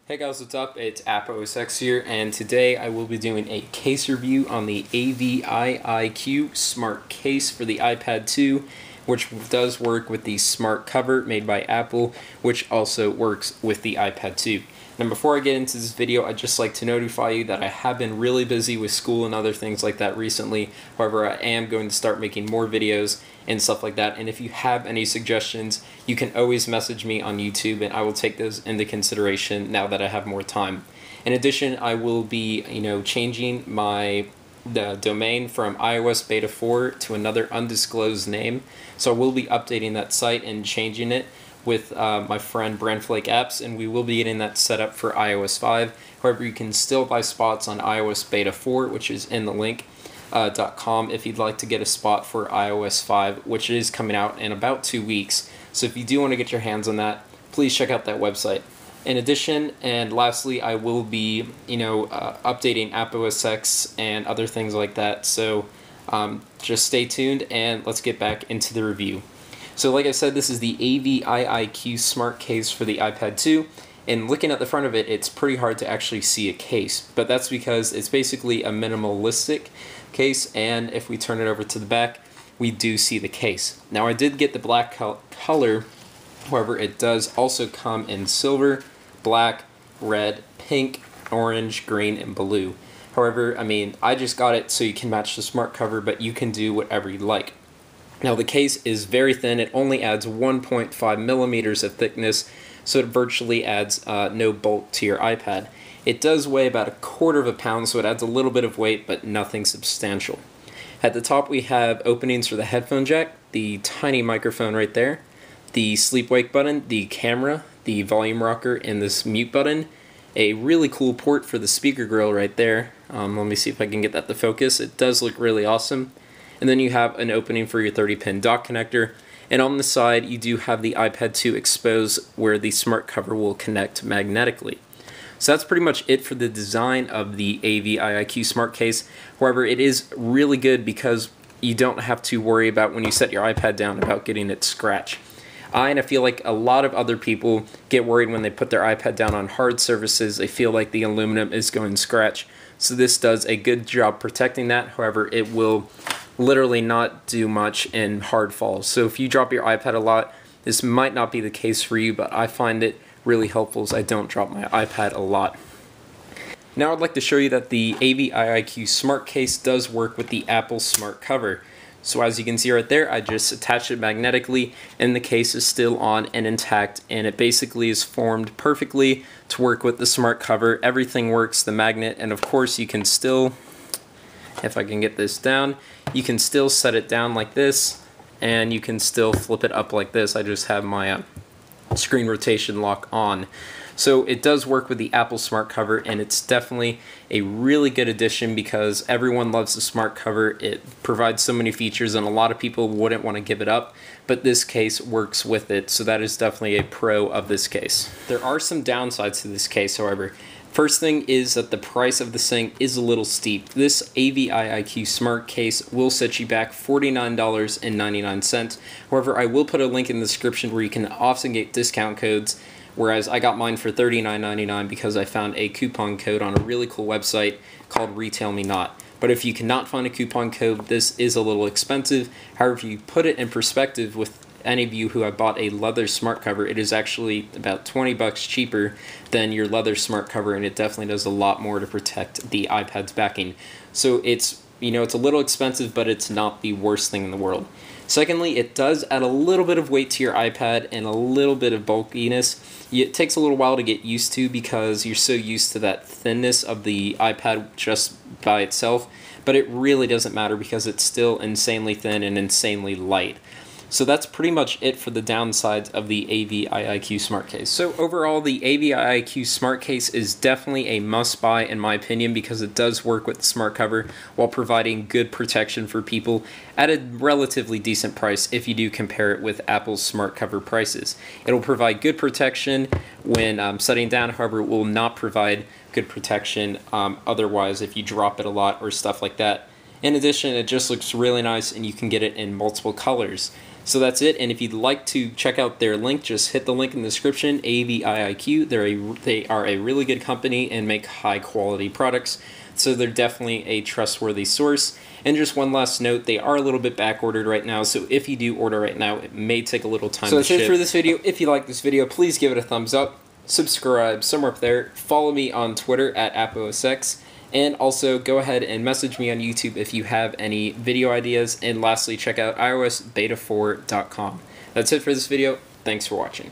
Hey guys, what's up? It's AppOSX here, and today I will be doing a case review on the AViiQ Smart Case for the iPad 2, which does work with the smart cover made by Apple, which also works with the iPad 2. Now before I get into this video, I'd just like to notify you that I have been really busy with school and other things like that recently. However, I am going to start making more videos and stuff like that, and if you have any suggestions, you can always message me on YouTube and I will take those into consideration now that I have more time. In addition, I will be, changing the domain from iOS Beta 4 to another undisclosed name. So I will be updating that site and changing it with my friend Brandflake Apps, and we will be getting that set up for iOS 5. However, you can still buy spots on iOS Beta 4, which is in the link. .com if you'd like to get a spot for iOS 5, which is coming out in about 2 weeks. So if you do want to get your hands on that, please check out that website. In addition, and lastly, I will be, updating AppOSX and other things like that. So just stay tuned and let's get back into the review. So like I said, this is the AViiQ Smart Case for the iPad 2. And looking at the front of it, it's pretty hard to actually see a case, but that's because it's basically a minimalistic case, and if we turn it over to the back, we do see the case. Now I did get the black color, however it does also come in silver, black, red, pink, orange, green, and blue. However, I just got it so you can match the smart cover, but you can do whatever you like. Now the case is very thin. It only adds 1.5 millimeters of thickness, so it virtually adds no bulk to your iPad. It does weigh about 1/4 pound, so it adds a little bit of weight, but nothing substantial. At the top we have openings for the headphone jack, the tiny microphone right there, the sleep-wake button, the camera, the volume rocker, and this mute button. A really cool port for the speaker grill right there. Let me see if I can get that to focus. It does look really awesome. And then you have an opening for your 30-pin dock connector. And on the side, you do have the iPad 2 exposed where the smart cover will connect magnetically. So that's pretty much it for the design of the AViiQ Smart Case. However, it is really good because you don't have to worry about when you set your iPad down about getting it scratched. And I feel like a lot of other people get worried when they put their iPad down on hard surfaces. They feel like the aluminum is going to scratch. So this does a good job protecting that. However, it will literally not do much in hard falls. So if you drop your iPad a lot, this might not be the case for you, but I find it really helpful as I don't drop my iPad a lot. Now I'd like to show you that the AViiQ Smart Case does work with the Apple Smart Cover. So as you can see right there, I just attached it magnetically and the case is still on and intact, and it basically is formed perfectly to work with the smart cover. Everything works, the magnet, and of course you can still, if I can get this down, you can still set it down like this and you can still flip it up like this. I just have my screen rotation lock on. So it does work with the Apple Smart Cover, and it's definitely a really good addition because everyone loves the smart cover. It provides so many features and a lot of people wouldn't want to give it up, but this case works with it, so that is definitely a pro of this case. There are some downsides to this case, however. First thing is that the price of this thing is a little steep. This AViiQ Smart Case will set you back $49.99. However, I will put a link in the description where you can often get discount codes, whereas I got mine for $39.99 because I found a coupon code on a really cool website called Retail Me Not. But if you cannot find a coupon code, this is a little expensive. However, if you put it in perspective with any of you who have bought a leather smart cover, it is actually about 20 bucks cheaper than your leather smart cover, and it definitely does a lot more to protect the iPad's backing. So it's, it's a little expensive, but it's not the worst thing in the world. Secondly, it does add a little bit of weight to your iPad and a little bit of bulkiness. It takes a little while to get used to because you're so used to that thinness of the iPad just by itself, but it really doesn't matter because it's still insanely thin and insanely light. So that's pretty much it for the downsides of the AViiQ Smart Case. So overall, the AViiQ Smart Case is definitely a must-buy in my opinion because it does work with the smart cover while providing good protection for people at a relatively decent price if you do compare it with Apple's smart cover prices. It'll provide good protection when setting down, however, it will not provide good protection otherwise if you drop it a lot or stuff like that. In addition, it just looks really nice and you can get it in multiple colors. So that's it, and if you'd like to check out their link, just hit the link in the description, AViiQ. They are a really good company and make high quality products, so they're definitely a trustworthy source. And just one last note, they are a little bit back ordered right now, so if you do order right now, it may take a little time to ship. So that's it for this video. If you like this video, please give it a thumbs up, subscribe somewhere up there, follow me on Twitter at AppOSX, and also go ahead and message me on YouTube if you have any video ideas, and lastly, check out iOSbeta4.com. That's it for this video. Thanks for watching.